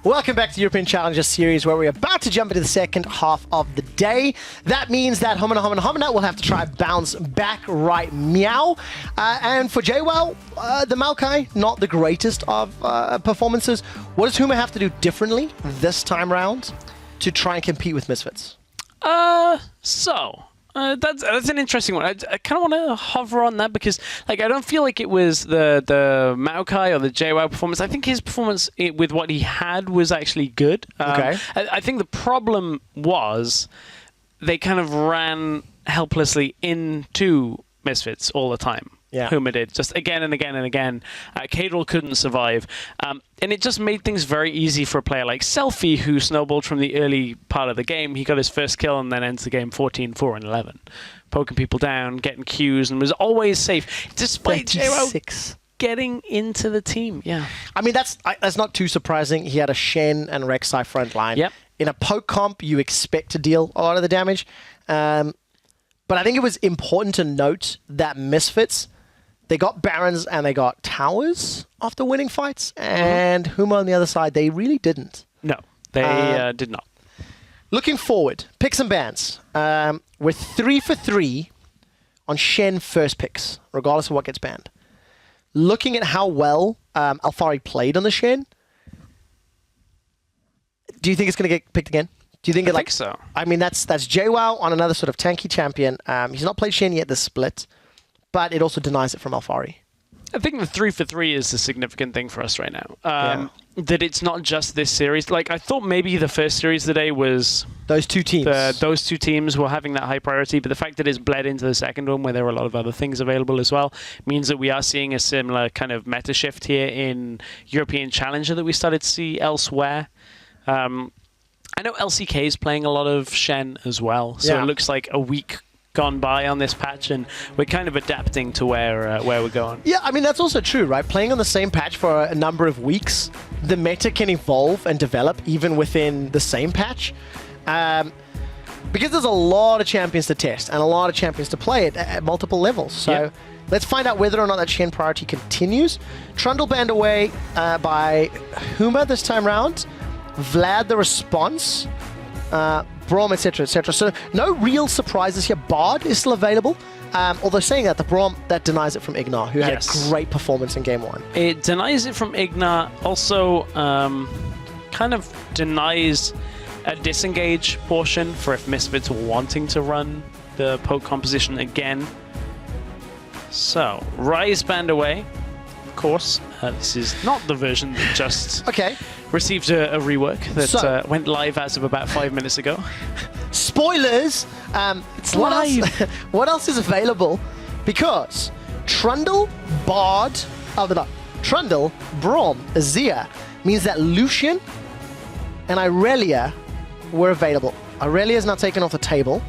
Welcome back to the European Challenger Series, where we're about to jump into the second half of the day. That means that Huma will have to try bounce back right meow. And for JWoww, the Maokai, not the greatest of performances. What does Huma have to do differently this time round to try and compete with Misfits? That's an interesting one. I kind of want to hover on that because, like, I don't feel like it was the Maokai or the JWoww performance. I think his performance with what he had was actually good. Okay. I think the problem was they kind of ran helplessly into Misfits all the time. Yeah. Huma did, just again and again and again. Cadril couldn't survive. And it just made things very easy for a player like Selfie, who snowballed from the early part of the game. He got his first kill and then ends the game 14-4 and 11. Poking people down, getting Qs, and was always safe. Despite JWoww getting into the team. Yeah. I mean, that's not too surprising. He had a Shen and Rek'Sai front line. Yep. In a poke comp, you expect to deal a lot of the damage. But I think it was important to note that Misfits, they got Barons and they got Towers after winning fights, and Huma on the other side, they really didn't. No, they did not. Looking forward, picks and bans. We're 3 for 3 on Shen first picks, regardless of what gets banned. Looking at how well Alphari played on the Shen, do you think it's going to get picked again? Do you think I think so. I mean, that's JWoww on another sort of tanky champion. He's not played Shen yet this split, but it also denies it from Alphari. I think the 3 for 3 is the significant thing for us right now. That it's not just this series. Like, I thought maybe the first series of the day was those two teams. Those two teams were having that high priority, but the fact that it's bled into the second one, where there were a lot of other things available as well, means that we are seeing a similar kind of meta shift here in European Challenger that we started to see elsewhere. I know LCK is playing a lot of Shen as well, so it looks like a week gone by on this patch, and we're kind of adapting to where we're going. Yeah, I mean, that's also true, right? Playing on the same patch for a number of weeks, the meta can evolve and develop even within the same patch. Because there's a lot of champions to test and a lot of champions to play at multiple levels. So let's find out whether or not that Shen priority continues. Trundle banned away by Huma this time round. Vlad the response. Braum, etc., etc. So no real surprises here. Bard is still available. Although saying that, the Braum, that denies it from Ignar, who had a great performance in Game 1. It denies it from Ignar. Also, kind of denies a disengage portion for if Misfits were wanting to run the poke composition again. So, Rise banned away. Of course, this is not the version that just received a rework that went live as of about 5 minutes ago. Spoilers! It's live! What else is available? Because Trundle, Bard, Trundle, Braum, Azir means that Lucian and Irelia were available. Irelia is now taken off the table.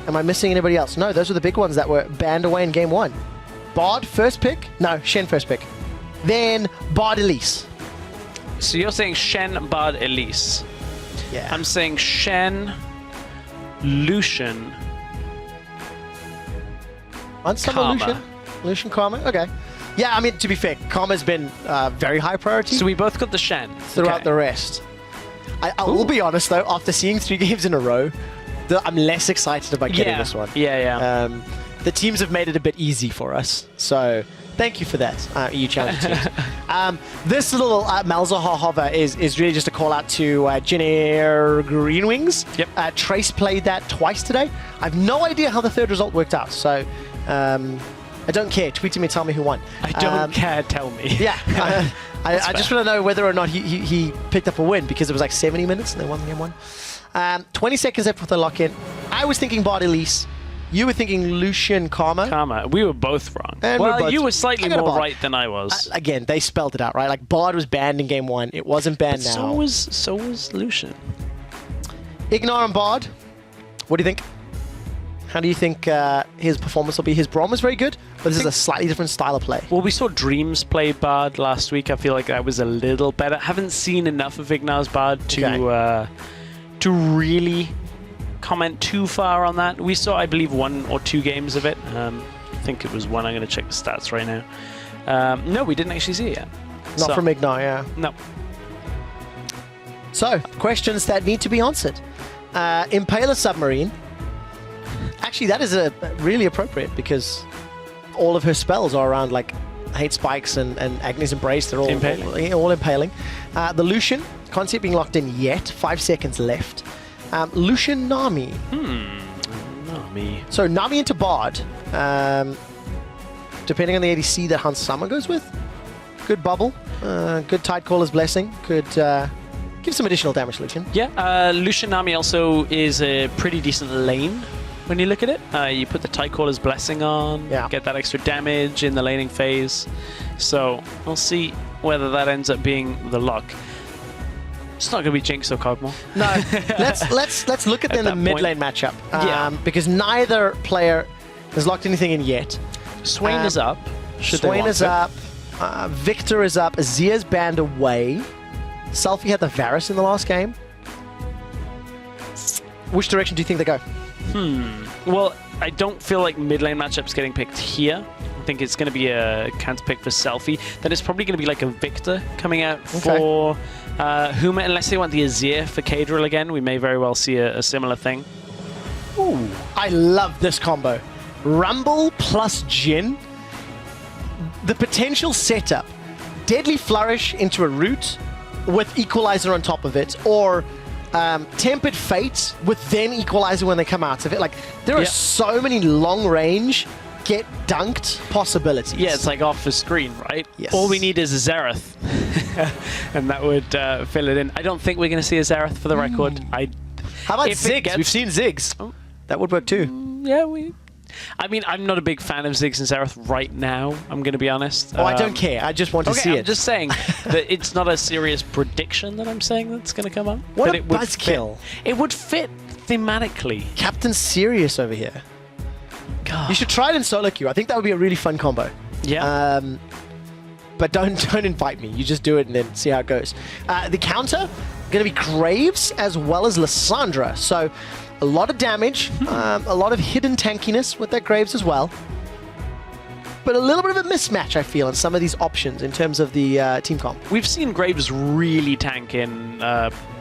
Am I missing anybody else? No, those were the big ones that were banned away in Game 1. Bard first pick? No, Shen first pick. Then Bard Elise. So you're saying Shen, Bard, Elise. Yeah. I'm saying Shen, Lucian, Karma. Lucian, Karma. Okay. Yeah, I mean, to be fair, Karma's been very high priority. So we both got the Shen. Throughout the rest. I will be honest, though, after seeing 3 games in a row, I'm less excited about getting this one. Yeah. The teams have made it a bit easy for us, so thank you for that, EU Challenger teams. This little Malzahar hover is really just a call out to Jenner Greenwings. Yep. Trace played that twice today. I have no idea how the third result worked out, so I don't care. Tweet to me, tell me who won. I don't care, tell me. Yeah. I just want to know whether or not he picked up a win, because it was like 70 minutes and they won game 1. 20 seconds left for the lock-in. I was thinking Bard Elise. You were thinking Lucian Karma. We were both wrong. And well, you were slightly more right than I was. Again, they spelled it out, right? Like, Bard was banned in Game 1. It wasn't banned now. So was Lucian. Ignar and Bard, what do you think? How do you think his performance will be? His Braum was very good, but this is a slightly different style of play. Well, we saw Dreams play Bard last week. I feel like that was a little better. Haven't seen enough of Ignar's Bard to really comment too far on that. We saw, I believe, 1 or 2 games of it. I think it was 1. I'm going to check the stats right now. No, we didn't actually see it yet. Not from Ignar, yeah. No. So, questions that need to be answered. Impaler Submarine. Actually, that is really appropriate because all of her spells are around like Hate Spikes and Agnes Embrace. They're all all impaling. The Lucian, can't see it being locked in yet. 5 seconds left. Lucian Nami. Nami. So Nami into Bard. Depending on the ADC that Hans Sama goes with. Good bubble. Good Tidecaller's Blessing. Could give some additional damage, Lucian. Yeah, Lucian Nami also is a pretty decent lane when you look at it. You put the Tidecaller's Blessing on, get that extra damage in the laning phase. So we'll see whether that ends up being the lock. It's not going to be Jinx or Cogmore. No, let's look at then the mid lane matchup. Because neither player has locked anything in yet. Swain is up. Swain is up. Victor is up. Azia's banned away. Selfie had the Varus in the last game. Which direction do you think they go? Well, I don't feel like mid lane matchup's getting picked here. I think it's going to be a counter pick for Selfie. Then it's probably going to be like a Victor coming out for Huma, unless they want the Azir for Kadril again. We may very well see a similar thing. Ooh, I love this combo. Rumble plus Jhin. The potential setup. Deadly Flourish into a Root with Equalizer on top of it, or Tempered Fate with then Equalizer when they come out of it. Like, there are so many long-range get dunked possibilities. Yeah, it's like off the screen, right? Yes. All we need is a Xerath, and that would fill it in. I don't think we're going to see a Xerath for the record. How about Ziggs? We've seen Ziggs. Oh. That would work too. Yeah, I mean, I'm not a big fan of Ziggs and Xerath right now, I'm going to be honest. Oh, I don't care. I just want to see it. I'm just saying that it's not a serious prediction that I'm saying that's going to come up. What but a buzzkill. It would fit thematically. Captain Sirius over here. God. You should try it in solo queue. I think that would be a really fun combo. Yeah. But don't invite me. You just do it and then see how it goes. The counter, going to be Graves as well as Lissandra. So a lot of damage, a lot of hidden tankiness with that Graves as well. But a little bit of a mismatch, I feel, in some of these options in terms of the team comp. We've seen Graves really tank in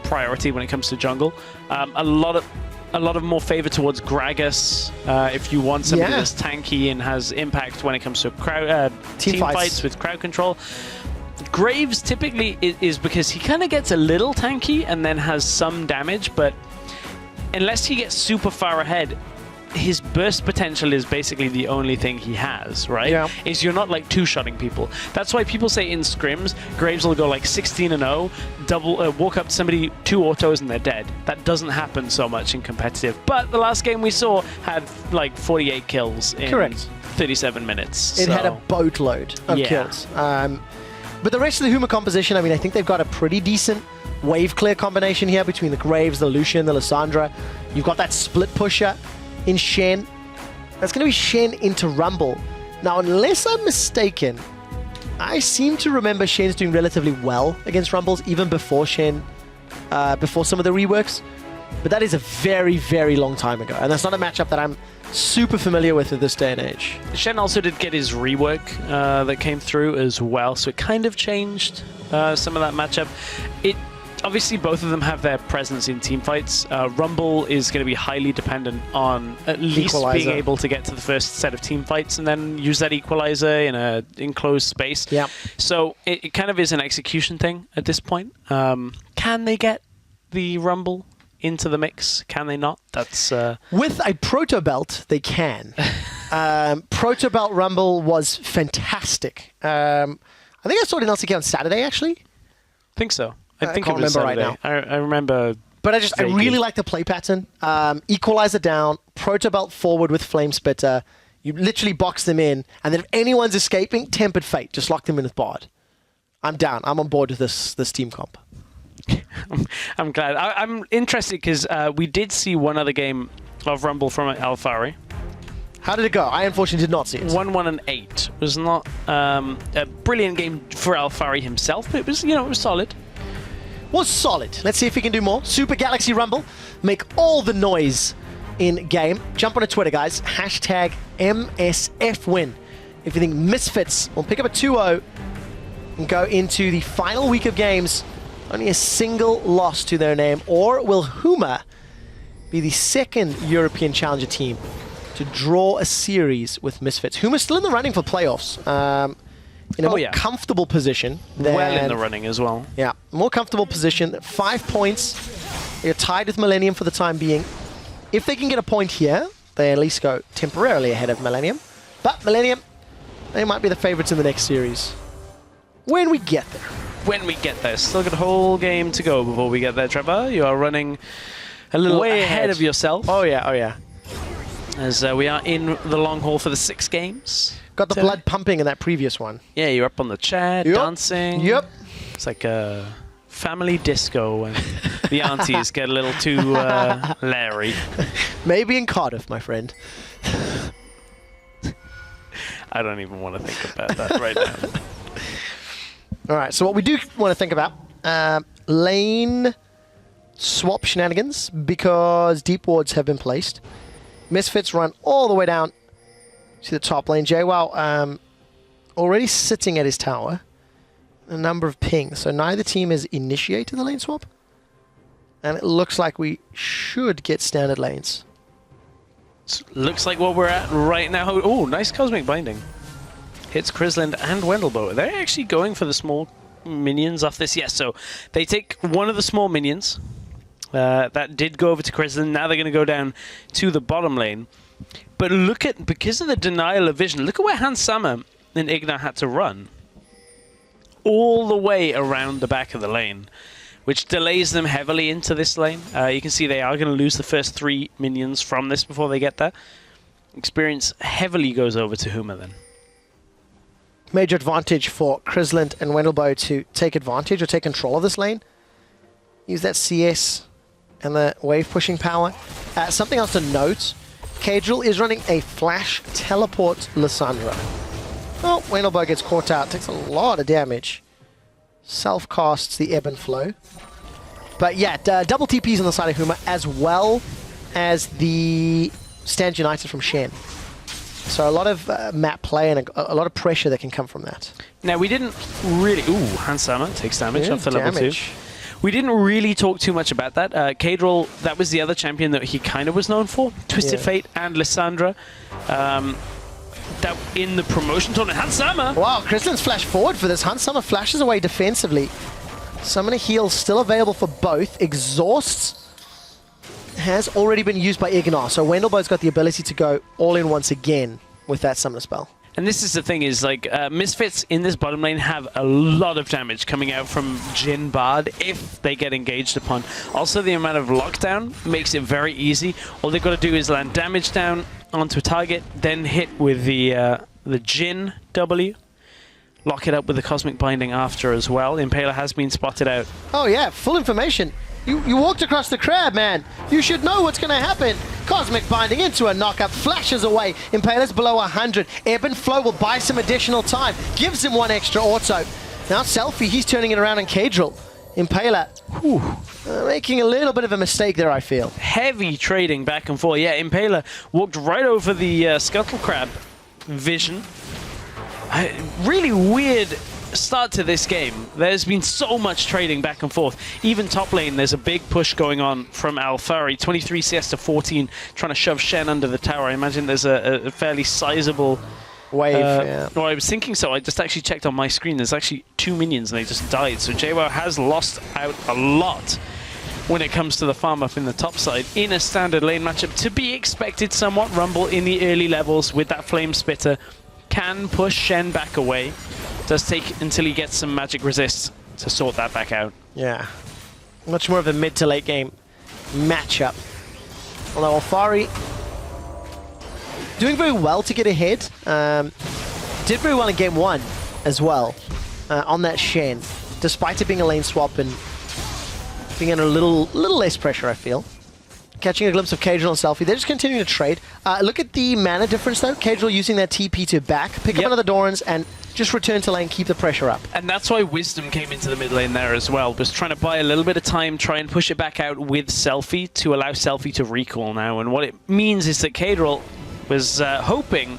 priority when it comes to jungle. A lot of more favor towards Gragas if you want somebody that's tanky and has impact when it comes to team fights with crowd control. Graves typically is because he kind of gets a little tanky and then has some damage, but unless he gets super far ahead, his burst potential is basically the only thing he has, right? Yeah. Is you're not like two-shotting people. That's why people say in scrims, Graves will go like 16-0, walk up to somebody, 2 autos and they're dead. That doesn't happen so much in competitive. But the last game we saw had like 48 kills in 37 minutes. It had a boatload of kills. But the rest of the Huma composition, I mean, I think they've got a pretty decent wave clear combination here between the Graves, the Lucian, the Lissandra. You've got that split pusher in Shen. That's going to be Shen into Rumble. Now, unless I'm mistaken, I seem to remember Shen's doing relatively well against Rumbles even before Shen, before some of the reworks. But that is a very, very long time ago. And that's not a matchup that I'm super familiar with at this day and age. Shen also did get his rework that came through as well, so it kind of changed some of that matchup. Obviously, both of them have their presence in teamfights. Rumble is going to be highly dependent on at least being able to get to the first set of teamfights and then use that equalizer in an enclosed space. Yeah. So it kind of is an execution thing at this point. Can they get the Rumble into the mix? Can they not? That's with a proto belt, they can. Proto belt Rumble was fantastic. I think I saw it in LCK on Saturday, actually. I think so. I think can't it was remember Saturday. right now. I remember. But I really like the play pattern. Equalizer down, proto belt forward with Flame Spitter. You literally box them in, and then if anyone's escaping, Tempered Fate. Just lock them in with Bard. I'm down. I'm on board with this team comp. I'm glad. I'm interested because we did see one other game of Rumble from Alphari. How did it go? I unfortunately did not see it. 1-1-8. It was not a brilliant game for Alphari himself, but it was, it was solid. Was solid. Let's see if we can do more. Super Galaxy Rumble. Make all the noise in game. Jump on a Twitter, guys. Hashtag MSF win. If you think Misfits will pick up a 2-0 and go into the final week of games Only a single loss to their name. Or will Huma be the second European Challenger team to draw a series with Misfits? Huma's still in the running for playoffs. In a more comfortable position. Well in the running as well. Yeah, more comfortable position. 5 points. They're tied with Millennium for the time being. If they can get a point here, they at least go temporarily ahead of Millennium. But Millennium, they might be the favorites in the next series. When we get there. When we get there. Still got a whole game to go before we get there, Trevor. You are running a little way ahead of yourself. Oh yeah, oh yeah. As we are in the long haul for the 6 games. Got the blood pumping in that previous one. Yeah, you're up on the chair, dancing. Yep. It's like a family disco when the aunties get a little too Larry. Maybe in Cardiff, my friend. I don't even want to think about that right now. All right, so what we do want to think about, lane swap shenanigans, because deep wards have been placed. Misfits run all the way down to the top lane. JWoww already sitting at his tower. A number of pings. So neither team has initiated the lane swap. And it looks like we should get standard lanes. Looks like what we're at right now. Oh, nice Cosmic Binding. Hits Chrisland and Wendelbo. They're actually going for the small minions off this. Yes, so they take one of the small minions. That did go over to Chrisland. Now they're going to go down to the bottom lane. But look at, because of the denial of vision, look at where Hans Sammer and Igna had to run. All the way around the back of the lane, which delays them heavily into this lane. You can see they are going to lose the first 3 minions from this before they get there. Experience heavily goes over to Huma then. Major advantage for Chrisland and Wendelbo to take advantage or take control of this lane. Use that CS and the wave pushing power. Something else to note, Cadril is running a flash teleport Lissandra. Oh, Wendelbo gets caught out, takes a lot of damage. Self-casts the ebb and flow. But yeah, double TPs on the side of Huma, as well as the Stand United from Shen. So a lot of map play and a lot of pressure that can come from that. Now, we didn't really... Ooh, Hans Sammer takes damage off the level 2. We didn't really talk too much about that. Cadril, that was the other champion that he kind of was known for. Twisted Fate and Lissandra. That in the promotion tournament. Hans Sammer! Wow, Chrisland's flash forward for this. Hans Sammer flashes away defensively. Summoner heal still available for both. Exhausts has already been used by Ignar, so Wendelbo's got the ability to go all in once again with that summoner spell. And this is the thing, is like Misfits in this bottom lane have a lot of damage coming out from Jhin Bard if they get engaged upon. Also, the amount of lockdown makes it very easy. All they've got to do is land damage down onto a target, then hit with the Jhin W. Lock it up with the Cosmic Binding after as well. Impaler has been spotted out. Oh yeah, full information. You walked across the crab, man. You should know what's going to happen. Cosmic Binding into a knockup, flashes away. Impaler's below 100. Ebb and Flow will buy some additional time. Gives him 1 extra auto. Now Selfie, he's turning it around on Cadril. Impaler, making a little bit of a mistake there, I feel. Heavy trading back and forth. Yeah, Impaler walked right over the Scuttle Crab vision. Really weird start to this game. There's been so much trading back and forth. Even top lane, there's a big push going on from Alfari. 23 CS to 14, trying to shove Shen under the tower. I imagine there's a fairly sizable wave. Yeah. Well, I was thinking so. I just actually checked on my screen. There's actually 2 minions and they just died. So JWoww has lost out a lot when it comes to the farm up in the top side in a standard lane matchup. To be expected somewhat. Rumble in the early levels with that Flame Spitter can push Shen back away. Does take until he gets some magic resist to sort that back out. Yeah. Much more of a mid to late game matchup. Although Alfari doing very well to get ahead. Did very well in game 1 as well on that Shen, despite it being a lane swap and being under a little less pressure, I feel. Catching a glimpse of Cadril and Selfie. They're just continuing to trade. Look at the mana difference though. Cadril using that TP to back, pick up another Dorans and just return to lane, keep the pressure up. And that's why Wisdom came into the mid lane there as well. Was trying to buy a little bit of time, try and push it back out with Selfie to allow Selfie to recall now. And what it means is that Cadril was hoping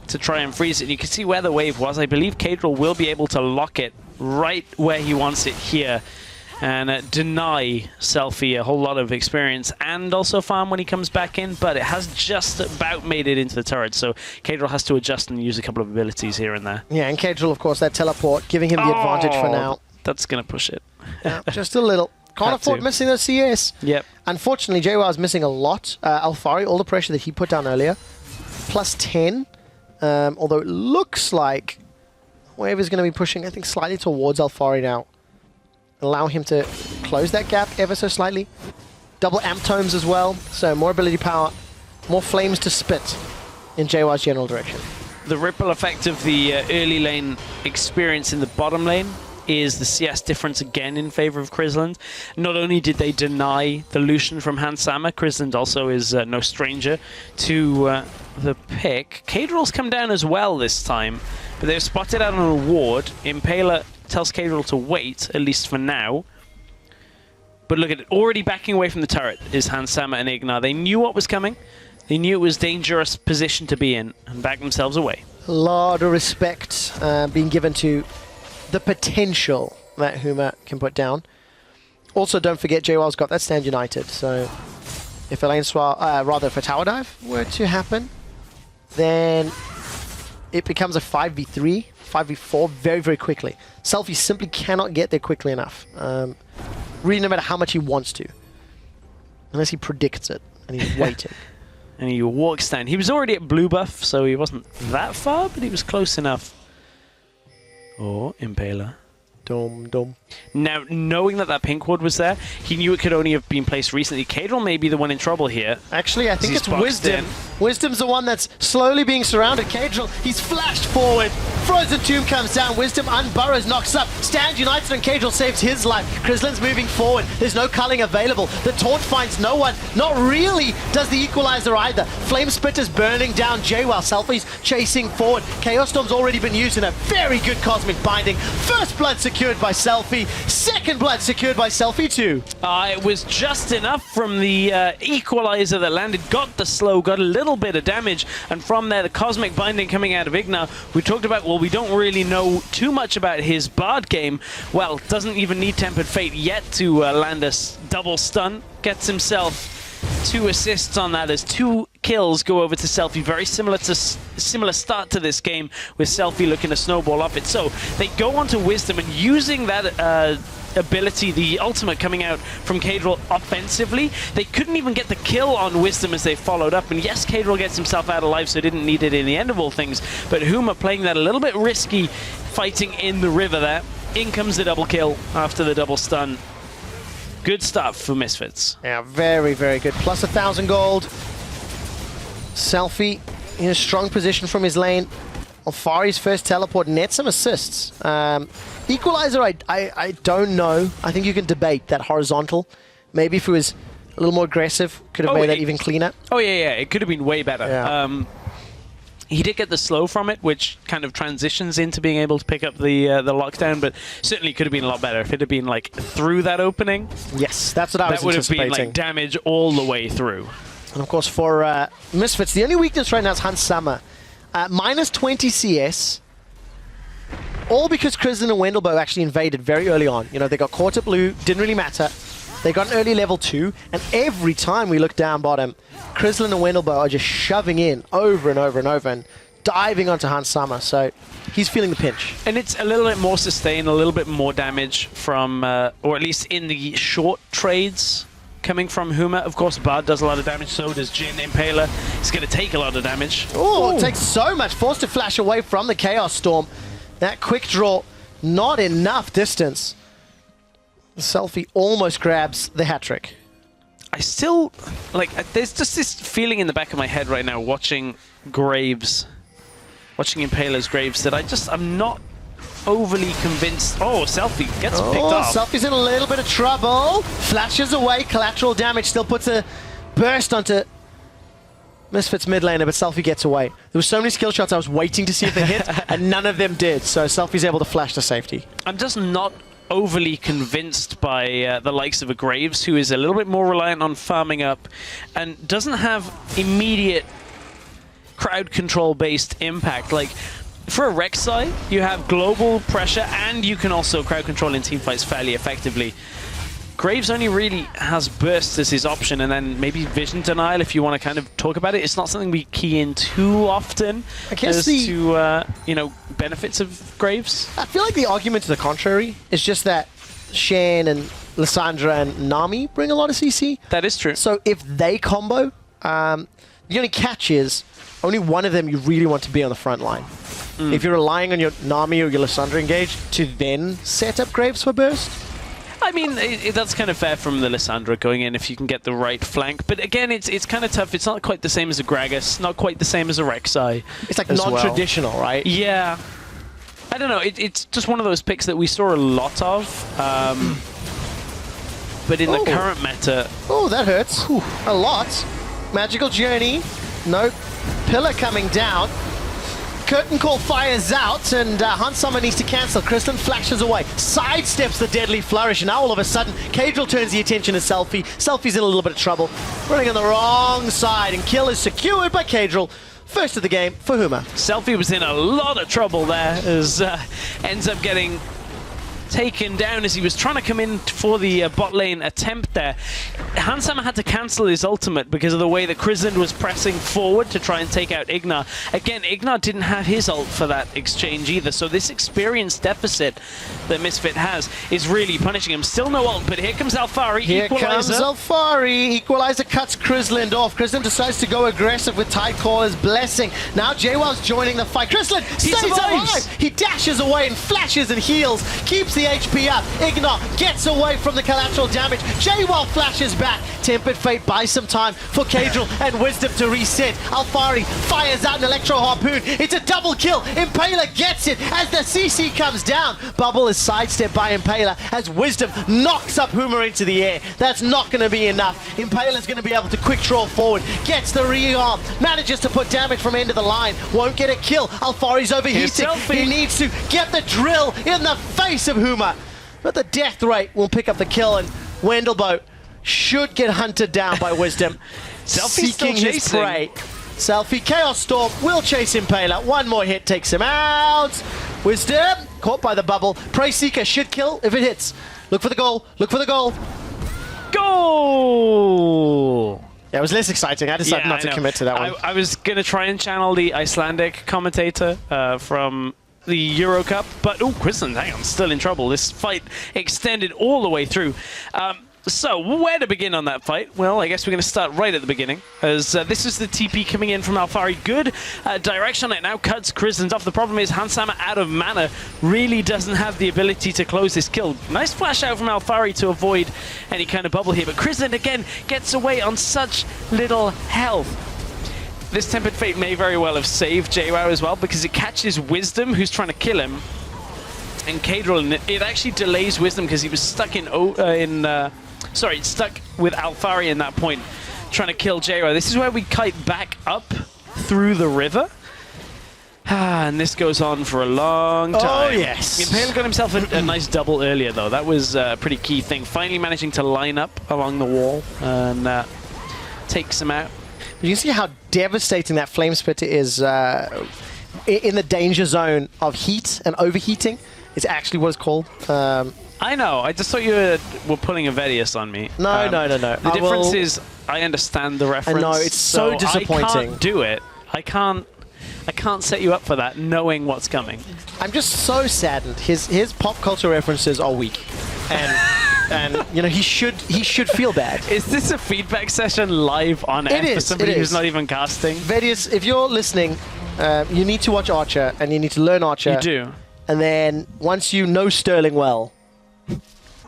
to try and freeze it. You can see where the wave was. I believe Cadril will be able to lock it right where he wants it here. and deny Selfie a whole lot of experience and also farm when he comes back in, but it has just about made it into the turret, so Kadril has to adjust and use a couple of abilities here and there. Yeah, and Kadril, of course, that teleport, giving him the advantage for now. That's going to push it. Yeah, just a little. Can't afford missing those CS. Yep. Unfortunately, JWoww is missing a lot. Alfari, all the pressure that he put down earlier, plus 10. Although it looks like Wave is going to be pushing, I think, slightly towards Alfari now. Allow him to close that gap ever so slightly. Double amp tomes as well, so more ability power, more flames to spit in JWoww's general direction. The ripple effect of the early lane experience in the bottom lane is the CS difference again in favor of Chrisland. Not only did they deny the Lucian from Hansama, Chrisland also is no stranger to the pick. Kadril's come down as well this time, but they've spotted out on a ward. Impaler tells Kadril to wait, at least for now. But look at it, already backing away from the turret is Hansama and Ignar. They knew what was coming. They knew it was a dangerous position to be in and backed themselves away. A lot of respect being given to the potential that Huma can put down. Also, don't forget, JWoww's got that Stand United, so if a lane swap, rather if a tower dive were to happen, then it becomes a 5v3, 5v4 very, very quickly. Selfie simply cannot get there quickly enough. Really, no matter how much he wants to. Unless he predicts it, and he's waiting. And he walks down. He was already at blue buff, so he wasn't that far, but he was close enough. Oh, Impaler. Dum, dum. Now, knowing that that pink ward was there, he knew it could only have been placed recently. Kadril may be the one in trouble here. Actually, I think it's Wisdom. Wisdom's the one that's slowly being surrounded. Kadril, he's flashed forward. Frozen Tomb comes down. Wisdom unburrows, knocks up. Stand United and Kadril saves his life. Chrisland's moving forward. There's no culling available. The taunt finds no one. Not really does the equalizer either. Flame Spitter's burning down JWoww. Selfie's chasing forward. Chaos Storm's already been used in a very good Cosmic Binding. First blood secured by Selfie. Second blood secured by Selfie too. It was just enough from the equalizer that landed. Got the slow, got a little bit of damage. And from there, the Cosmic Binding coming out of Ignar. We talked about, well, we don't really know too much about his Bard game. Well, doesn't even need Tempered Fate yet to land a double stun. Gets himself 2 assists on that as 2 kills go over to Selfie. Very similar start to this game with Selfie looking to snowball off it. So they go on to Wisdom and using that ability, the ultimate coming out from Kadril offensively. They couldn't even get the kill on Wisdom as they followed up. And yes, Kadril gets himself out of life, so didn't need it in the end of all things. But Huma playing that a little bit risky, fighting in the river there. In comes the double kill after the double stun. Good stuff for Misfits. Yeah, very, very good. Plus 1,000 gold. Selfie in a strong position from his lane. Alfari's first teleport nets some assists. Equalizer, I don't know. I think you can debate that horizontal. Maybe if it was a little more aggressive, could have made that even cleaner. Oh, yeah, it could have been way better. Yeah. He did get the slow from it, which kind of transitions into being able to pick up the lockdown, but certainly could have been a lot better if it had been like through that opening. Yes, that's what I was anticipating. That would have been like damage all the way through. And of course for Misfits, the only weakness right now is Hansama. Minus 20 CS. All because Chrisland and Wendelbo actually invaded very early on. You know, they got caught at blue, didn't really matter. They got an early level 2, and every time we look down bottom, Chrisland and Wendelbo are just shoving in over and over and over and diving onto Hansama, so he's feeling the pinch. And it's a little bit more sustain, a little bit more damage from, or at least in the short trades coming from Huma. Of course, Bard does a lot of damage, so does Jin. Impaler is going to take a lot of damage. Oh, it takes so much. Forced to flash away from the Chaos Storm. That quick draw, not enough distance. Selfie almost grabs the hat trick. I still, like, there's just this feeling in the back of my head right now watching Graves, watching Impaler's Graves, that I'm not overly convinced. Oh, Selfie gets picked off. Selfie's in a little bit of trouble. Flashes away, collateral damage, still puts a burst onto Misfits mid laner, but Selfie gets away. There were so many skill shots I was waiting to see if they hit, and none of them did, so Selfie's able to flash to safety. I'm just not overly convinced by the likes of a Graves, who is a little bit more reliant on farming up and doesn't have immediate crowd control based impact. Like, for a Rek'Sai, you have global pressure, and you can also crowd control in teamfights fairly effectively. Graves only really has burst as his option, and then maybe vision denial if you want to kind of talk about it. It's not something we key in too often as to, you know, benefits of Graves. I feel like the argument to the contrary is just that Shen and Lissandra and Nami bring a lot of CC. That is true. So if they combo, the only catch is only one of them you really want to be on the front line. If you're relying on your Nami or your Lissandra engage to then set up Graves for burst. I mean, that's kind of fair from the Lissandra going in if you can get the right flank. But again, it's kind of tough. It's not quite the same as a Gragas, not quite the same as a Rek'Sai. It's like non-traditional, right? Yeah. I don't know. It's just one of those picks that we saw a lot of. But in the current meta... Oh, that hurts. Whew. A lot. Magical Journey. Nope. Pillar coming down. Curtain Call fires out, and Hunt Summer needs to cancel. Kristen flashes away, sidesteps the deadly flourish, and now all of a sudden, Cadril turns the attention to Selfie. Selfie's in a little bit of trouble, running on the wrong side, and kill is secured by Cadril. First of the game for Huma. Selfie was in a lot of trouble there, as ends up getting taken down as he was trying to come in for the bot lane attempt there. Hansama had to cancel his ultimate because of the way that Krislin was pressing forward to try and take out Ignar. Again, Ignar didn't have his ult for that exchange either, so this experience deficit that Misfit has is really punishing him. Still no ult, but here comes Alphari. Here comes Alphari. Equalizer cuts Krislin off. Krislin decides to go aggressive with Tidecaller's blessing. Now JWoww's joining the fight. Krislin stays alive. He dashes away and flashes and heals. Keeps the HP up. Ignar gets away from the collateral damage. JWoww flashes back. Tempered Fate buys some time for Cadril and Wisdom to reset. Alphari fires out an Electro Harpoon. It's a double kill. Impaler gets it as the CC comes down. Bubble is sidestepped by Impaler as Wisdom knocks up Huma into the air. That's not going to be enough. Impaler's going to be able to quick draw forward. Gets the rearm. Manages to put damage from end of the line. Won't get a kill. Alphari's overheating. He needs to get the drill in the face of Huma. But the death rate will pick up the kill, and Wendelbo should get hunted down by Wisdom. Seeking his prey. Selfie Chaos Storm will chase Impaler. One more hit takes him out. Wisdom caught by the bubble. Prey Seeker should kill if it hits. Look for the goal. Look for the goal. Goal! Yeah, it was less exciting. I decided not to commit to that one. I was going to try and channel the Icelandic commentator from the Euro Cup, but Krislin, hang on, still in trouble. This fight extended all the way through. So, where to begin on that fight? Well, I guess we're going to start right at the beginning, as this is the TP coming in from Alphari. Good direction on it, now cuts Krislin's off. The problem is Hansama out of mana really doesn't have the ability to close this kill. Nice flash out from Alphari to avoid any kind of bubble here, but Krislin again gets away on such little health. This Tempered Fate may very well have saved JWoww as well, because it catches Wisdom, who's trying to kill him, and Cadril, and it actually delays Wisdom because he was stuck stuck with Alphari in that point, trying to kill JWoww. This is where we kite back up through the river. And this goes on for a long time. Oh, yes. Impaler got himself a nice double earlier, though. That was a pretty key thing. Finally managing to line up along the wall and takes him out. You can see how devastating that Flame Spitter is in the danger zone of heat and overheating. It's actually what it's called. I know. I just thought you were pulling a Vedius on me. No. The difference is I understand the reference. I know, it's so disappointing. I can't do it. I can't set you up for that, knowing what's coming. I'm just so saddened. His pop culture references are weak, and you know he should feel bad. Is this a feedback session live on air for somebody who's not even casting? Vedius, if you're listening, you need to watch Archer and you need to learn Archer. You do. And then once you know Sterling well,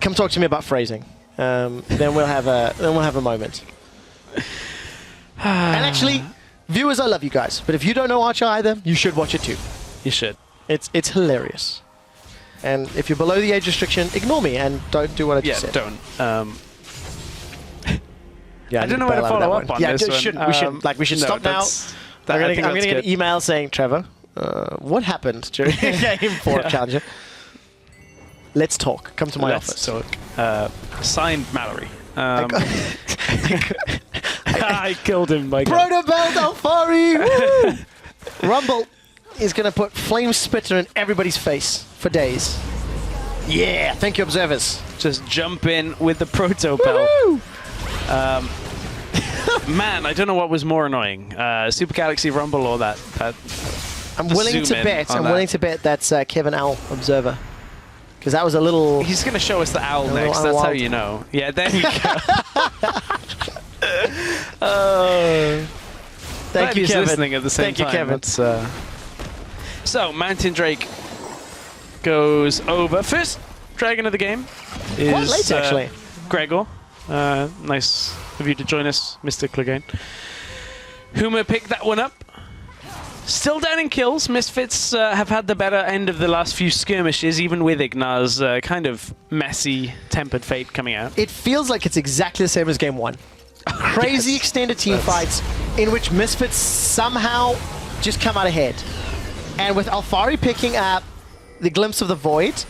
come talk to me about phrasing. Then we'll have a moment. And actually, viewers, I love you guys, but if you don't know Archer either, you should watch it too. You should. It's hilarious. And if you're below the age restriction, ignore me and don't do what I just said. Don't. Yeah, I don't know where to follow up on this one. We should stop now. I'm going to get an email saying, Trevor, what happened during game 4 of Challenger? Let's talk. Come to my office. Talk. Signed Mallory. I killed him by Proto Belt Alphari! Woo! Rumble. is going to put Flame Spitter in everybody's face for days. Yeah, thank you, observers. Just jump in with the Proto Belt. Man, I don't know what was more annoying, Super Galaxy Rumble or that. I'm willing to bet. I'm willing to bet that's Kevin Owl, observer, because that was a little. He's going to show us the owl next. That's how you know. Yeah, there you go. Thank you, he's Kevin. Listening at the same Thank time. you, Kevin. So Mountain Drake goes over. First dragon of the game is Quite late, actually. Gregor. Nice of you to join us, Mr. Clegane. Huma picked that one up. Still down in kills. Misfits have had the better end of the last few skirmishes, even with Ignar's kind of messy Tempered Fate coming out. It feels like it's exactly the same as game 1. Crazy Yes. extended team fights in which Misfits somehow just come out ahead. And with Alfari picking up the glimpse of the void.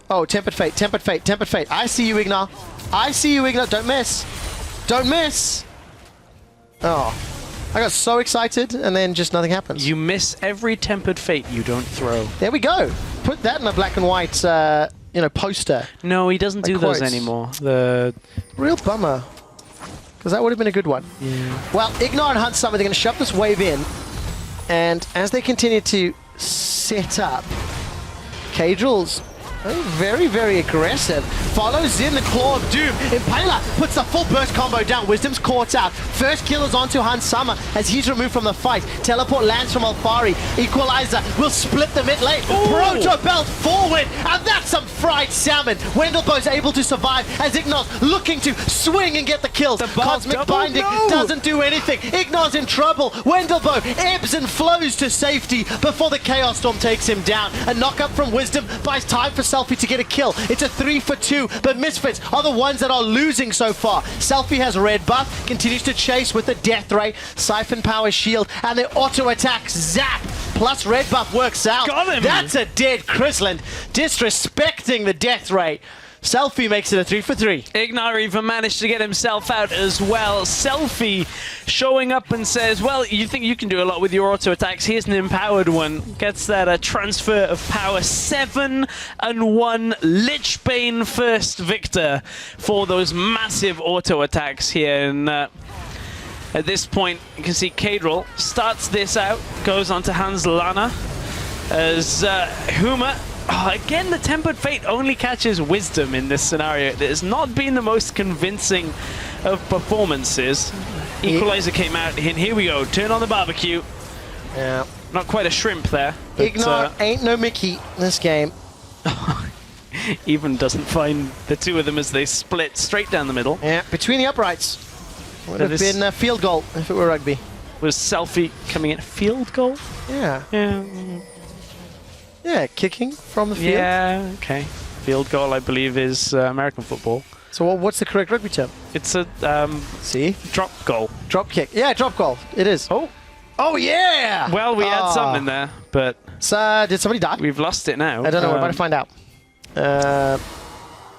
Oh, Tempered Fate, Tempered Fate, Tempered Fate. I see you, Ignar. I see you, Ignar. Don't miss. Don't miss. Oh. I got so excited, and then just nothing happens. You miss every Tempered Fate you don't throw. There we go. Put that in a black and white, poster. No, he doesn't do those quotes. anymore. The Real bummer. Because that would have been a good one. yeah. Well, Ignar and Hunt Summer, they're going to shove this wave in. And as they continue to set up, Cadrill's very, very aggressive. Follows in the Claw of Doom. Impaler puts the full burst combo down. Wisdom's caught out. First kill is onto Han Summer as he's removed from the fight. Teleport lands from Alfari. Equalizer will split the mid lane. Proto Belt forward. And that's some fried salmon. Wendelbo's able to survive as Ignar's looking to swing and get the kills. Cosmic Binding doesn't do anything. Ignar's in trouble. Wendelbo ebbs and flows to safety before the Chaos Storm takes him down. A knock up from Wisdom buys time for Selfie to get a kill. It's a 3 for 2, but Misfits are the ones that are losing so far. Selfie has red buff, continues to chase with the death ray, siphon power shield, and the auto attack zap. Plus red buff works out. Got him. That's a dead Chrisland, disrespecting the death ray. Selfie makes it a 3 for 3. Ignar even managed to get himself out as well. Selfie showing up and says, well, you think you can do a lot with your auto attacks. Here's an empowered one. Gets that transfer of power. 7-1 Lichbane first victor for those massive auto attacks here. And at this point, you can see Cadrill starts this out, goes on to Hans Lana as Huma. Oh, again, the Tempered Fate only catches Wisdom in this scenario. It has not been the most convincing of performances. Equalizer came out, and here we go. Turn on the barbecue. Yeah. Not quite a shrimp there. But, Ignar ain't no Mickey in this game. even doesn't find the two of them as they split straight down the middle. Yeah, between the uprights. Would have That been a field goal if it were rugby. Was Selfie coming in? Field goal? Yeah. Yeah. Yeah, kicking from the field. Yeah, okay. Field goal, I believe, is American football. So what's the correct rugby term? It's a See? drop goal. Drop kick. Yeah, drop goal. It is. Oh. Oh, yeah! Well, we had something there, but So, did somebody die? we've lost it now. I don't know. We're about to find out.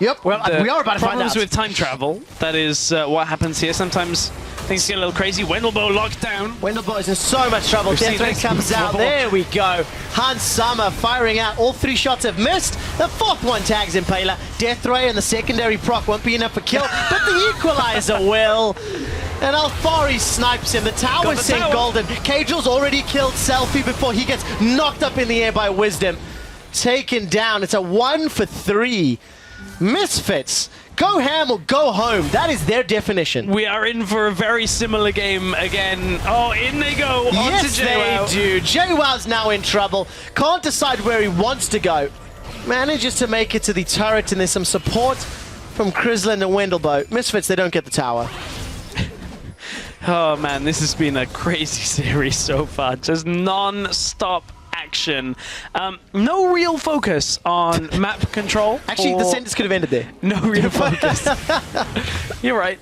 Yep, well, we are about to find problems out. with time travel. That is what happens here. Sometimes things get a little crazy. Wendelbo locked down. Wendelbo is in so much trouble. We've seen Death Ray this comes out. before. There we go. Hans Summer firing out. All 3 shots have missed. The 4th one tags Impaler. Death Ray and the secondary proc won't be enough for kill, but the equalizer will. And Alfari snipes him. The tower's sent golden. Cadrill's already killed Selfie before he gets knocked up in the air by Wisdom. Taken down. It's a 1 for 3. Misfits. Go ham or go home. That is their definition. We are in for a very similar game again. Oh, in they go. On Yes, to they JWoww. do. JWoww's now in trouble. Can't decide where he wants to go. Manages to make it to the turret, and there's some support from Chrisland and Wendelbo. Misfits, they don't get the tower. Oh man, this has been a crazy series so far. Just non-stop action. No real focus on map control. Actually, the or- sentence could have ended there. No real focus. You're right.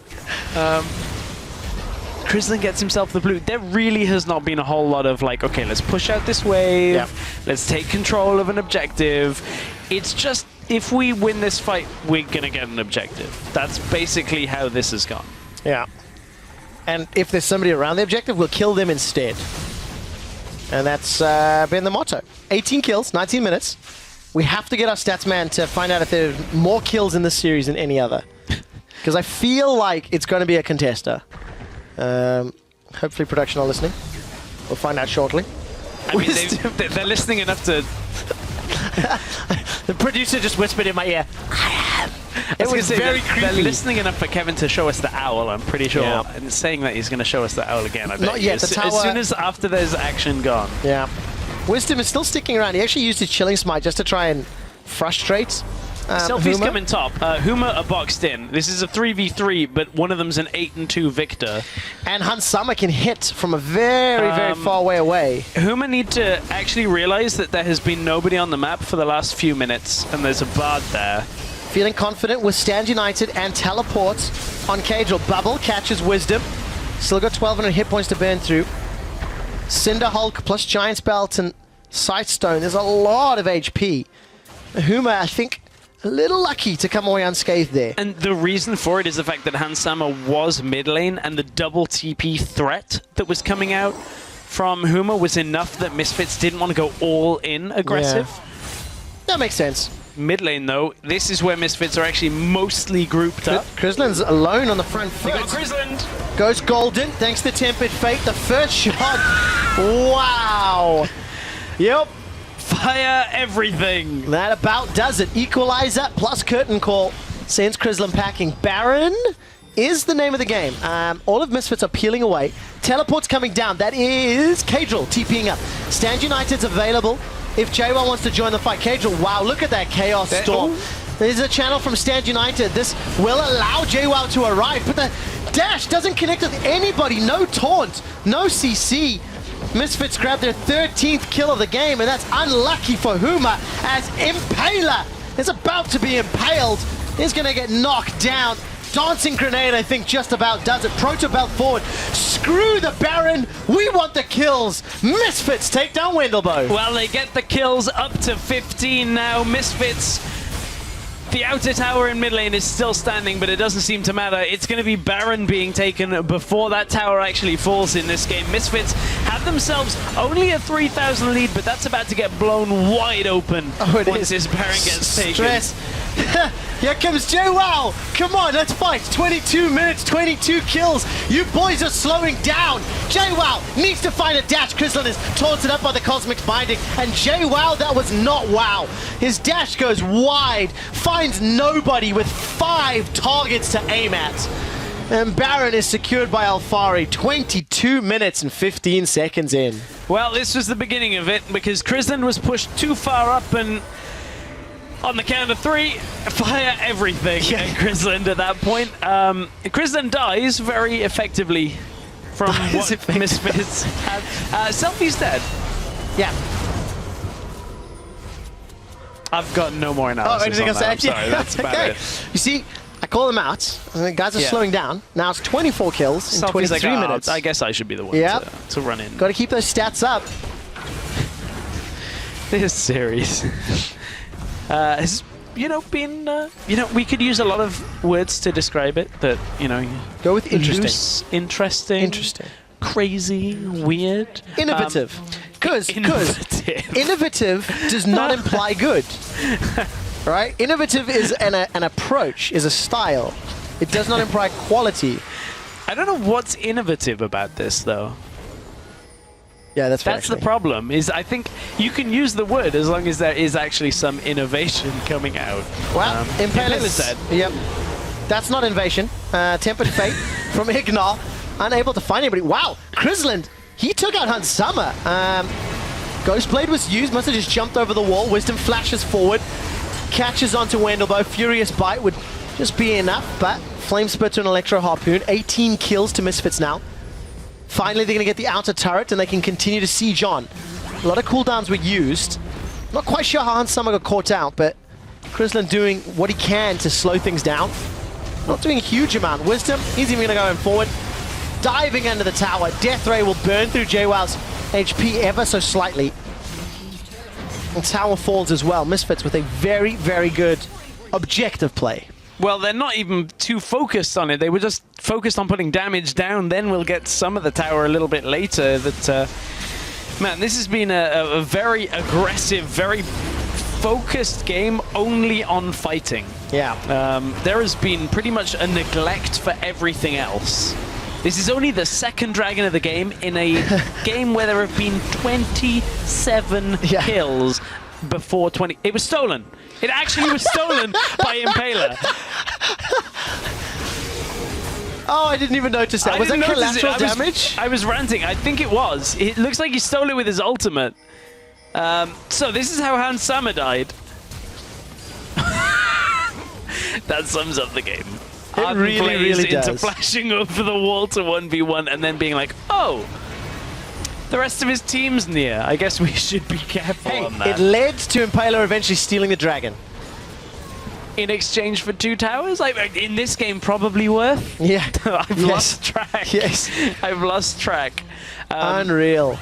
Chrisland gets himself the blue. There really has not been a whole lot of like, okay, let's push out this wave. Yeah. Let's take control of an objective. It's just, if we win this fight, we're going to get an objective. That's basically how this has gone. Yeah. And if there's somebody around the objective, we'll kill them instead. And that's been the motto. 18 kills, 19 minutes. We have to get our stats man to find out if there's more kills in this series than any other. Because I feel like it's going to be a contester. Hopefully production are listening. We'll find out shortly. I mean, they're listening enough to... The producer just whispered in my ear, I am. It was very creepy. They're listening enough for Kevin to show us the owl, I'm pretty sure. Yeah. And saying that he's going to show us the owl again, I bet. Not yet. As soon as after there's action gone. Yeah. Wisdom is still sticking around. He actually used his Chilling Smite just to try and frustrate Selfie's Huma. coming top. Huma are boxed in. This is a 3v3, but one of them's an 8-2 victor. And Hansama can hit from a very, very far way away. Huma need to actually realize that there has been nobody on the map for the last few minutes, and there's a Bard there. Feeling confident with Stand United and teleports on Cagel. Bubble catches Wisdom. Still got 1,200 hit points to burn through. Cinder Hulk plus Giant's Belt and Sightstone. There's a lot of HP. Huma, I think, a little lucky to come away unscathed there. And the reason for it is the fact that Hansama was mid lane, and the double TP threat that was coming out from Huma was enough that Misfits didn't want to go all in aggressive. Yeah. That makes sense. Mid lane, though, this is where Misfits are actually mostly grouped up. Chrisland's alone on the front. Goes golden, thanks to Tempered Fate. The first shot. Wow. Yep. Fire everything. That about does it. Equalizer plus Curtain Call sends Chrisland packing. Baron is the name of the game. All of Misfits are peeling away. Teleport's coming down. That is Cadril TPing up. Stand United's available if JWoww wants to join the fight. Cadril, wow, look at that Chaos Storm. There's a channel from Stand United. This will allow JWoww to arrive, but the dash doesn't connect with anybody. No taunt, no CC. Misfits grab their 13th kill of the game, and that's unlucky for Huma as Impaler is about to be impaled. He's going to get knocked down. Dancing Grenade, I think, just about does it. Proto Belt forward. Screw the Baron. We want the kills. Misfits take down Wendelboe. Well, they get the kills up to 15 now. Misfits. The outer tower in mid lane is still standing, but it doesn't seem to matter. It's going to be Baron being taken before that tower actually falls in this game. Misfits have themselves only a 3,000 lead, but that's about to get blown wide open once this Baron gets taken. Stress. Here comes JWoww. Come on, let's fight. 22 minutes, 22 kills. You boys are slowing down. JWoww needs to find a dash. Chrisland is taunted up by the Cosmic Binding. And JWoww, that was not wow. His dash goes wide, finds nobody with 5 targets to aim at. And Baron is secured by Alfari. 22 minutes and 15 seconds in. Well, this was the beginning of it, because Chrisland was pushed too far up, and on the count of 3, fire everything at Chrisland at that point. Chrisland dies very effectively from what Misfits have. Selfie's dead. Yeah. I've got no more analysis on that. I'm sorry, that's about it. You see, I call them out. The guys are slowing down. Now it's 24 kills in 23 minutes. I guess I should be the one to run in. Got to keep those stats up. This series has, been, we could use a lot of words to describe it. That, go with interesting. Loose, interesting, crazy, weird, innovative. Because innovative does not imply good, right? Innovative is an approach, is a style. It does not imply quality. I don't know what's innovative about this, though. Yeah, that's the problem. Is I think you can use the word as long as there is actually some innovation coming out. Well, Impaler's dead. Yep, that's not innovation. Tempered Fate from Ignar, unable to find anybody. Wow, Chrisland, he took out Hansama. Ghostblade was used, must have just jumped over the wall. Wisdom flashes forward, catches onto Wendelboe. Furious Bite would just be enough, but Flame Spit to an Electro Harpoon. 18 kills to Misfits now. Finally, they're going to get the outer turret, and they can continue to siege on. A lot of cooldowns were used. Not quite sure how Hansama got caught out, but Chrisland doing what he can to slow things down. Not doing a huge amount. Wisdom, he's even going to go in forward. Diving under the tower. Death Ray will burn through JWoww's HP ever so slightly. And tower falls as well. Misfits with a very, very good objective play. Well, they're not even too focused on it. They were just focused on putting damage down. Then we'll get some of the tower a little bit later. That Man, this has been a very aggressive, very focused game only on fighting. Yeah. There has been pretty much a neglect for everything else. This is only the second dragon of the game in a game where there have been 27 kills before 20. It was stolen. It actually was stolen by Impaler. Oh, I didn't even notice that. Was that collateral damage? I was ranting. I think it was. It looks like he stole it with his ultimate. So this is how Hans Sama died. That sums up the game. It really does. Into flashing over the wall to 1v1 and then being like, oh, the rest of his team's near. I guess we should be careful on that. It led to Impaler eventually stealing the dragon. In exchange for 2 towers? In this game, probably worth? Yeah. I've lost track. Yes. I've lost track. Unreal.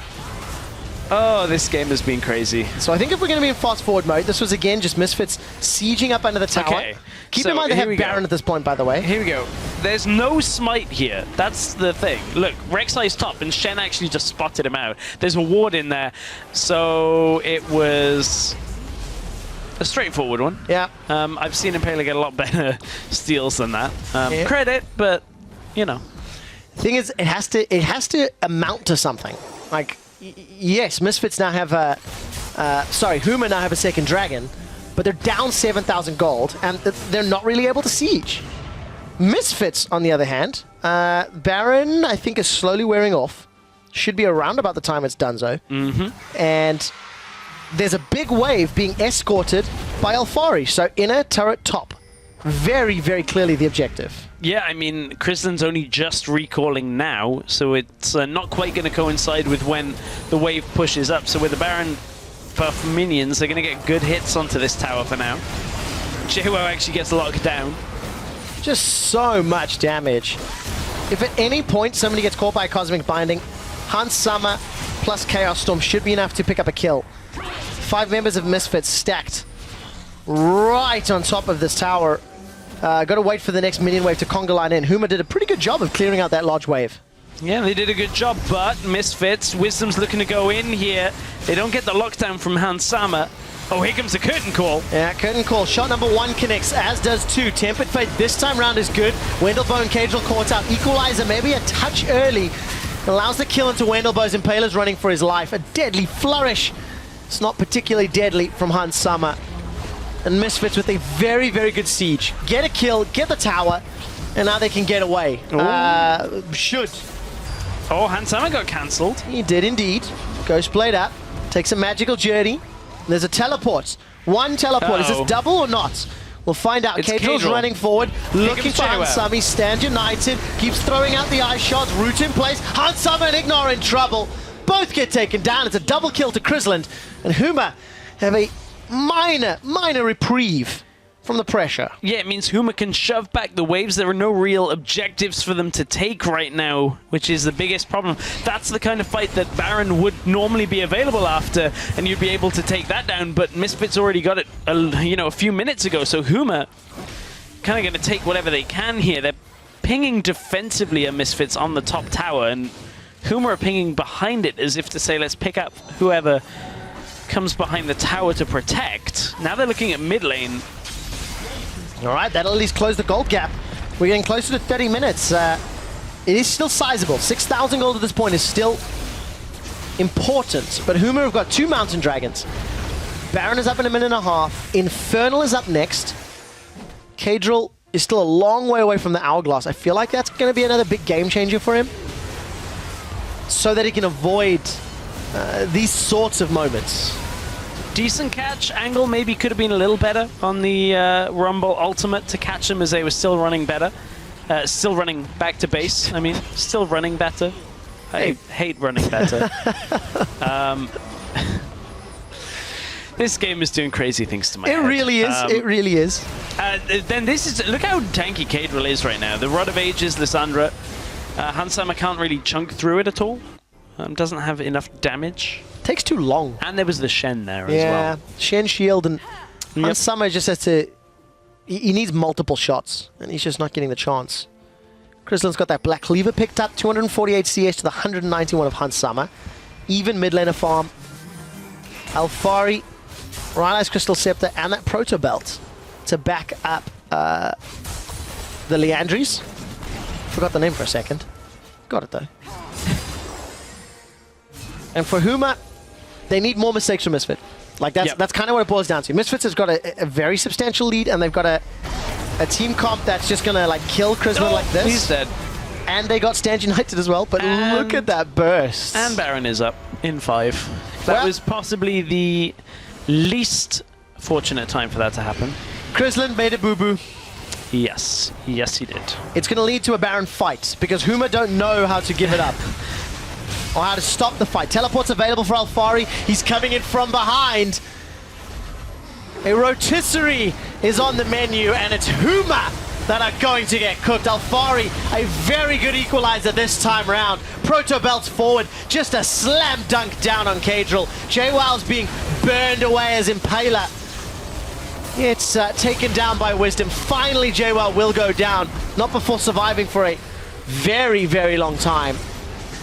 Oh, this game has been crazy. So I think if we're going to be in fast forward mode, this was again just Misfits sieging up under the tower. Okay. Keep in mind they have Baron at this point, by the way. Here we go. There's no smite here. That's the thing. Look, Rek'Sai's top, and Shen actually just spotted him out. There's a ward in there. So it was a straightforward one. Yeah. I've seen Impaler get a lot better steals than that. Credit, but, you know. Thing is, it has to amount to something. Like, yes, Misfits now have Huma now have a second dragon, but they're down 7,000 gold, and they're not really able to siege. Misfits, on the other hand, Baron, I think, is slowly wearing off. Should be around about the time it's donezo. And there's a big wave being escorted by Alfari, so inner turret top. Very, very clearly the objective. Yeah, I mean, Krislin's only just recalling now, so it's not quite going to coincide with when the wave pushes up. So with the Baron buff minions, they're going to get good hits onto this tower for now. Jehuo actually gets locked down. Just so much damage. If at any point somebody gets caught by a Cosmic Binding, Hans Sama plus Chaos Storm should be enough to pick up a kill. 5 members of Misfits stacked right on top of this tower. Got to wait for the next minion wave to conga line in. Huma did a pretty good job of clearing out that large wave. Yeah, they did a good job, but Misfits, Wisdom's looking to go in here. They don't get the lockdown from Hans Sama. Oh, here comes the curtain call. Yeah, curtain call. Shot number 1 connects, as does 2. Tempered Fate this time round is good. Wendelboe and Cagel caught out. Equalizer maybe a touch early. Allows the kill into Wendelboe's. Impaler's running for his life. A deadly flourish. It's not particularly deadly from Hans Sama. And Misfits with a very, very good siege. Get a kill, get the tower, and now they can get away. Should. Oh, Hans Sama got cancelled. He did indeed. Ghost played up. Takes a magical journey. There's a teleport. 1 teleport. Is this double or not? We'll find out. Cagel's running forward, looking for Hans Sama. He stands united, keeps throwing out the ice shots, root in place. Hans Sama and Ignar are in trouble. Both get taken down. It's a double kill to Krisland. And Huma have a minor reprieve from the pressure. Yeah, it means Huma can shove back the waves. There are no real objectives for them to take right now, which is the biggest problem. That's the kind of fight that Baron would normally be available after, and you'd be able to take that down, but Misfits already got it a few minutes ago, so Huma kind of going to take whatever they can here. They're pinging defensively a Misfits on the top tower, and Huma are pinging behind it as if to say, let's pick up whoever comes behind the tower to protect. Now they're looking at mid lane. All right, that'll at least close the gold gap. We're getting closer to 30 minutes. It is still sizable. 6,000 gold at this point is still important. But Huma have got 2 mountain dragons. Baron is up in a minute and a half. Infernal is up next. Cadril is still a long way away from the Hourglass. I feel like that's going to be another big game changer for him, so that he can avoid these sorts of moments. Decent catch. Angle maybe could have been a little better on the Rumble ultimate to catch them as they were still running better. Still running back to base. I mean, still running better. I hate running better. This game is doing crazy things to my head. It really is. It really is. Then this is... Look how tanky Cadril is right now. The Rod of Ages, Lysandra. Hans Sama can't really chunk through it at all. Doesn't have enough damage. Takes too long. And there was the Shen there as well. Yeah, Shen shield, and Hans Sama just has to... He needs multiple shots, and he's just not getting the chance. Krislin's got that Black Cleaver picked up, 248 CS to the 191 of Hans Sama. even mid laner farm. Alfari, Rylai's Crystal Scepter, and that Proto Belt to back up the Leandries. Forgot the name for a second. Got it though. And for Huma, they need more mistakes from Misfit. Like that's kind of what it boils down to. Misfits has got a very substantial lead, and they've got a team comp that's just gonna like kill Chrisman like this. He's dead. And they got Stand United as well, but look at that burst. And Baron is up in 5. That was possibly the least fortunate time for that to happen. Chrisman made a boo-boo. Yes. Yes, he did. It's going to lead to a Baron fight, because Huma don't know how to give it up. Or how to stop the fight. Teleport's available for Alfari. He's coming in from behind. A rotisserie is on the menu, and it's Huma that are going to get cooked. Alfari, a very good equalizer this time round. Proto Belt's forward, just a slam dunk down on Cadril. JWoww's being burned away as Impaler. It's taken down by Wisdom. Finally, JWoww will go down, not before surviving for a very, very long time.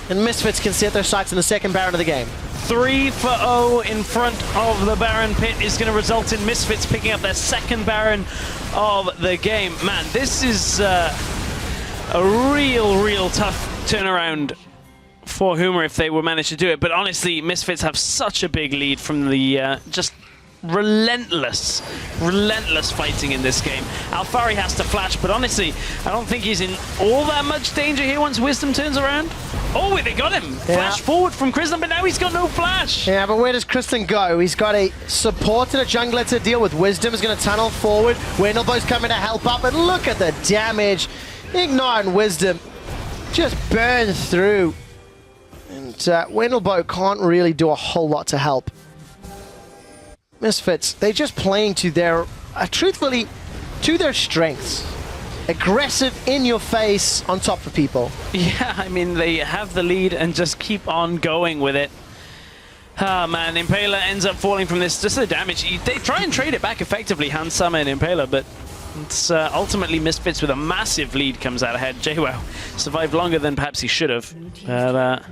And Misfits can set their sights in the second Baron of the game. 3-0 in front of the Baron pit is going to result in Misfits picking up their second Baron of the game. Man, this is a real tough turnaround for Huma if they were managed to do it. But honestly, Misfits have such a big lead from the just relentless fighting in this game. Alfari has to flash, but honestly, I don't think he's in all that much danger here once Wisdom turns around. Oh, they got him! Yeah. Flash forward from Chrislin, but now he's got no flash! Yeah, but where does Chrislin go? He's got a support and a jungler to deal with. Wisdom is going to tunnel forward. Wendelbo's coming to help up, and look at the damage. Ignite and Wisdom just burn through. And Wendelbo can't really do a whole lot to help. Misfits, they're just playing to their, truthfully, to their strengths. Aggressive, in your face, on top of people. Yeah, I mean, they have the lead and just keep on going with it. Ah, man, Impaler ends up falling from this. Just the damage. They try and trade it back effectively, Hans Summer and Impaler, but it's ultimately Misfits with a massive lead comes out ahead. JWoww survived longer than perhaps he should have. But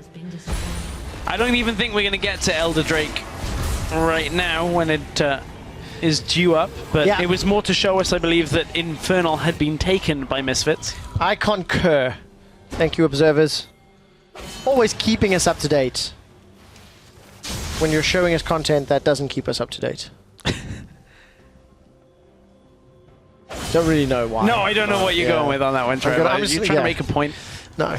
I don't even think we're going to get to Elder Drake right now when it is due up, but it was more to show us, I believe, that Infernal had been taken by Misfits. I concur. Thank you, observers. Always keeping us up to date when you're showing us content that doesn't keep us up to date. Don't really know why. No, I don't know what you're going with on that one, Trevor. Are you trying to make a point? No.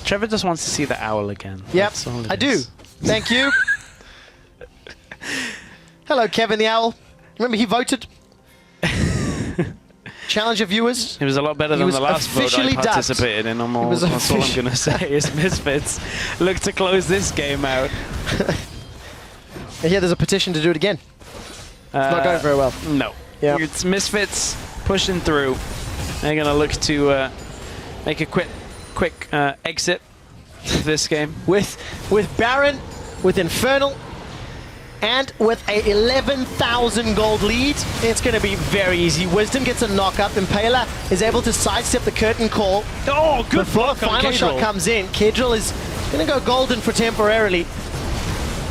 Trevor just wants to see the owl again. Yep, I do. Thank you. Hello, Kevin the Owl. Remember he voted? Challenger viewers. It was a lot better than the last vote I participated in. That's all I'm going to say is Misfits look to close this game out. And yeah, there's a petition to do it again. It's not going very well. No. Yeah. It's Misfits pushing through. They're going to look to make a quick exit this game. With Baron, with Infernal, and with a 11,000 gold lead, it's going to be very easy. Wisdom gets a knock-up. Impaler is able to sidestep the curtain call. Oh, good block the on final shot comes in. Cadril is going to go golden for temporarily.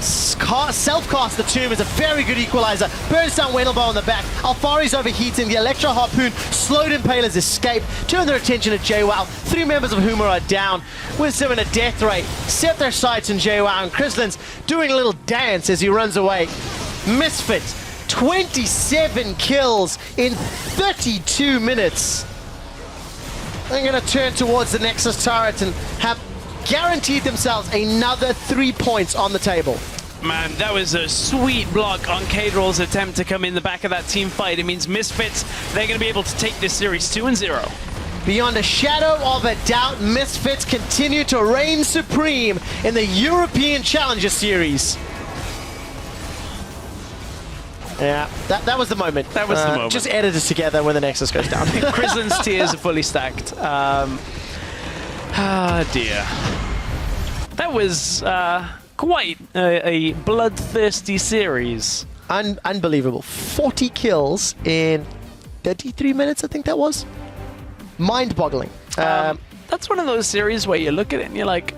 Self-cast the tomb is a very good equalizer. Burns down Wendelbo on the back. Alfari's overheating. The Electro Harpoon slowed Impaler's escape. Turn their attention to JWoww. 3 members of Huma are down. Wisdom in a death ray. Set their sights on JWoww, and Chrislin's doing a little dance as he runs away. Misfits, 27 kills in 32 minutes. They're going to turn towards the Nexus turret and have guaranteed themselves another 3 points on the table. Man, that was a sweet block on Cadrill's attempt to come in the back of that team fight. It means Misfits, they're going to be able to take this series 2-0. Beyond a shadow of a doubt, Misfits continue to reign supreme in the European Challenger Series. Yeah, that was the moment. That was the moment. Just edit it together when the Nexus goes down. Chrislin's tears are fully stacked. Dear. That was quite a bloodthirsty series. Unbelievable. 40 kills in 33 minutes, I think that was. Mind-boggling. That's one of those series where you look at it and you're like,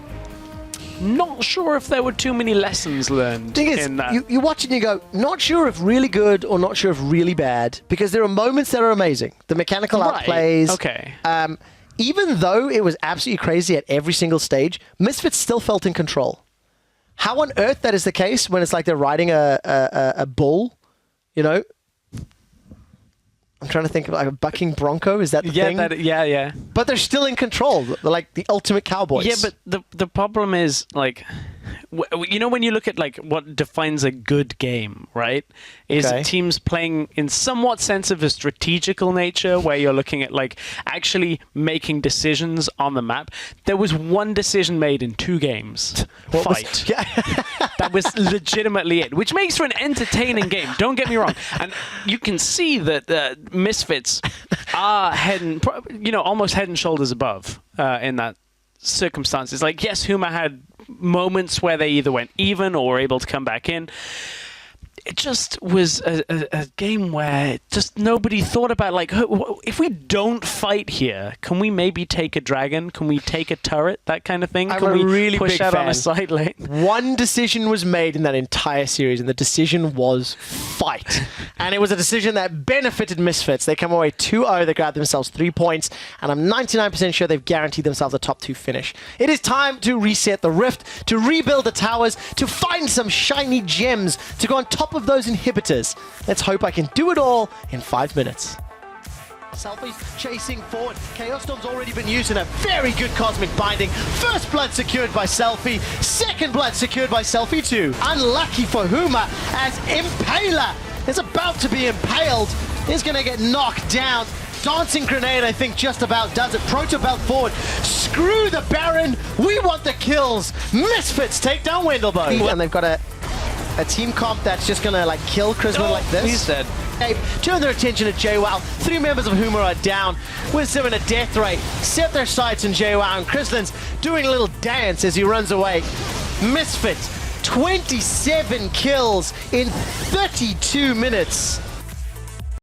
not sure if there were too many lessons learned Thing is, in that. you watch it and you go, not sure if really good or not sure if really bad, because there are moments that are amazing. The mechanical outplays. Okay. Even though it was absolutely crazy at every single stage, Misfits still felt in control. How on earth that is the case when it's like they're riding a bull, you know? I'm trying to think of like a bucking bronco. Is that the thing? Yeah. But they're still in control. They're like the ultimate cowboys. Yeah, but the problem is, like, you know, when you look at like what defines a good game, right? Is teams playing in somewhat sense of a strategical nature, where you're looking at like actually making decisions on the map. There was one decision made in 2 games. Fight. That was legitimately it, which makes for an entertaining game. Don't get me wrong, and you can see that Misfits are almost head and shoulders above in that circumstances. Like, yes, Huma had moments where they either went even or were able to come back in. It just was a game where just nobody thought about, like, if we don't fight here, can we maybe take a dragon? Can we take a turret? That kind of thing? Can we really push out on a side lane? One decision was made in that entire series, and the decision was fight. And it was a decision that benefited Misfits. They come away 2-0. They grab themselves 3 points, and I'm 99% sure they've guaranteed themselves a top 2 finish. It is time to reset the rift, to rebuild the towers, to find some shiny gems, to go on top of those inhibitors. Let's hope I can do it all in 5 minutes. Selfie's chasing forward. Chaos Storm's already been used in a very good Cosmic Binding. First blood secured by Selfie. Second blood secured by Selfie too. Unlucky for Huma as Impaler is about to be impaled. He's going to get knocked down. Dancing Grenade, I think, just about does it. Proto Belt forward. Screw the Baron. We want the kills. Misfits take down Wendelbo. And they've got a team comp that's just gonna like kill Chrisman like this. He's dead. Turn their attention to JWoww. 3 members of Huma are down. With them in a death ray. Set their sights on JWoww, and Chrislan's doing a little dance as he runs away. Misfits, 27 kills in 32 minutes.